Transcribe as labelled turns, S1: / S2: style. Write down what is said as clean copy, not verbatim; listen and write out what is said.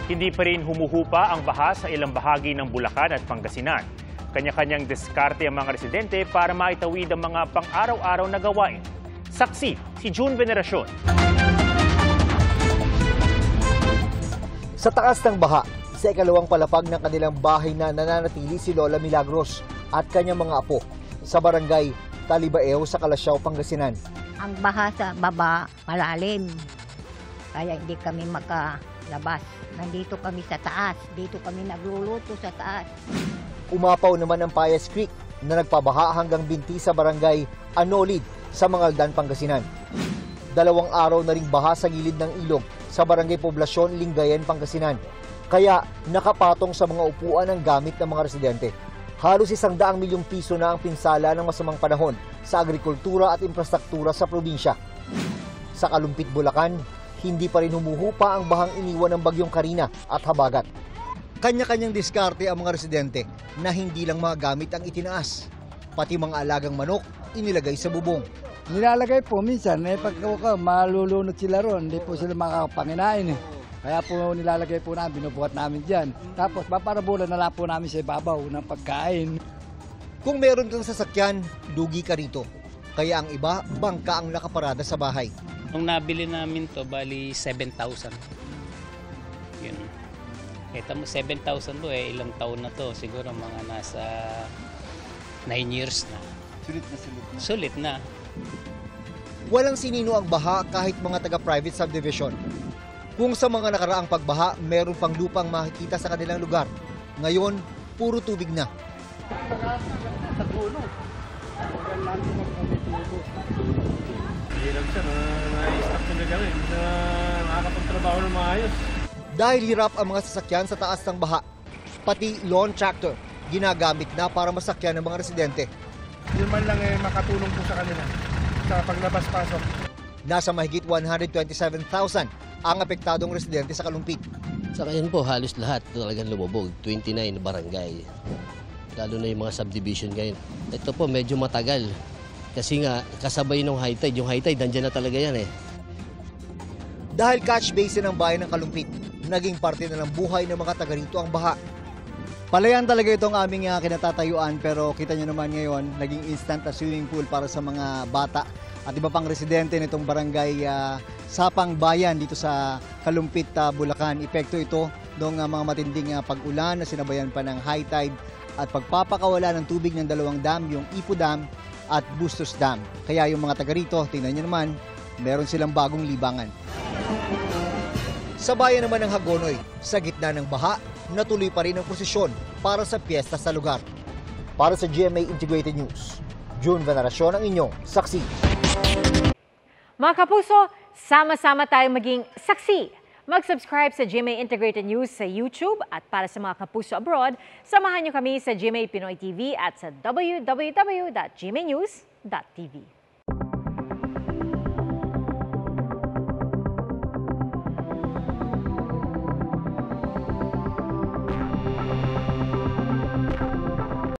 S1: Hindi pa rin humuhupa ang baha sa ilang bahagi ng Bulacan at Pangasinan. Kanya-kanyang diskarte ang mga residente para maitawid ang mga pang-araw-araw na gawain. Saksi si June Veneracion.
S2: Sa taas ng baha, sa ikalawang palapag ng kanilang bahay na nananatili si Lola Milagros at kanyang mga apo sa barangay Talibaeo sa Calasiao, Pangasinan.
S3: Ang baha sa baba malalim, kaya hindi kami makalabas. Nandito kami sa taas, dito kami nagluluto sa taas.
S2: Umapaw naman ang Payas Creek na nagpabaha hanggang binti sa barangay Anolid sa Mangaldan, Pangasinan. 2 araw na ring baha sa gilid ng ilog sa barangay Poblasyon, Lingayen, Pangasinan. Kaya nakapatong sa mga upuan ang gamit ng mga residente. Halos 100 milyong piso na ang pinsala ng masamang panahon sa agrikultura at infrastruktura sa probinsya. Sa Kalumpit, Bulacan, hindi pa rin humuhupa ang bahang iniwan ng bagyong Karina at Habagat. Kanya-kanyang diskarte ang mga residente na hindi lang mga gamit ang itinaas. Pati mga alagang manok inilagay sa bubong.
S4: Nilalagay po minsan, pagka malulunod sila ron, hindi po sila makakapanginain. Kaya po nilalagay po namin, binubuhat namin dyan. Tapos paparabulan na lang po namin sa ibabaw ng pagkain.
S2: Kung meron kang sasakyan, dugi ka rito. Kaya ang iba, bangka ang nakaparada sa bahay.
S5: Nung nabili namin to, bali 7,000. Yun. Ito mo, 7,000 to ilang taon na to. Siguro mga nasa 9 years na.
S4: Sulit na sulit na.
S5: Sulit na.
S2: Walang sinino ang baha kahit mga taga-private subdivision. Kung sa mga nakaraang pagbaha, meron pang lupang makikita sa kanilang lugar. Ngayon, puro tubig na.
S6: Hirap siya, na-stop na gagawin, na nakakapagtrabaho ng maayos.
S2: Dahil hirap ang mga sasakyan sa taas ng baha, pati lawn tractor ginagamit na para masakyan ng mga residente.
S6: Yun man lang makatulong po sa kanila sa paglabas-pasok.
S2: Nasa mahigit 127,000 ang apektadong residente sa Kalumpit.
S7: Sa ngayon po, halos lahat talagang lumubog. 29 barangay. Lalo na yung mga subdivision ngayon. Ito po, medyo matagal. Kasi nga, kasabay ng high tide. Yung high tide, nandiyan na talaga yan eh.
S2: Dahil catch basin ng bayan ng Kalumpit, naging parte na ng buhay ng mga taga rito ang baha.
S8: Palayan talaga itong aming kinatatayuan, pero kita nyo naman ngayon, naging instant na swimming pool para sa mga bata at iba pang residente nitong barangay Sapang Bayan dito sa Kalumpit, Bulacan. Epekto ito ng mga matinding pag-ulan na sinabayan pa ng high tide at pagpapakawala ng tubig ng 2 dam, yung Ipo Dam at Bustos Dam. Kaya yung mga taga rito, tingnan nyo naman, meron silang bagong libangan.
S2: Sa bayan naman ng Hagonoy, sa gitna ng baha, natuloy pa rin ang prosesyon para sa piyesta sa lugar. Para sa GMA Integrated News, June Veneracion ang inyong saksi.
S9: Mga kapuso, sama-sama tayong maging saksi. Mag-subscribe sa GMA Integrated News sa YouTube at para sa mga kapuso abroad, samahan niyo kami sa GMA Pinoy TV at sa www.gmanews.tv.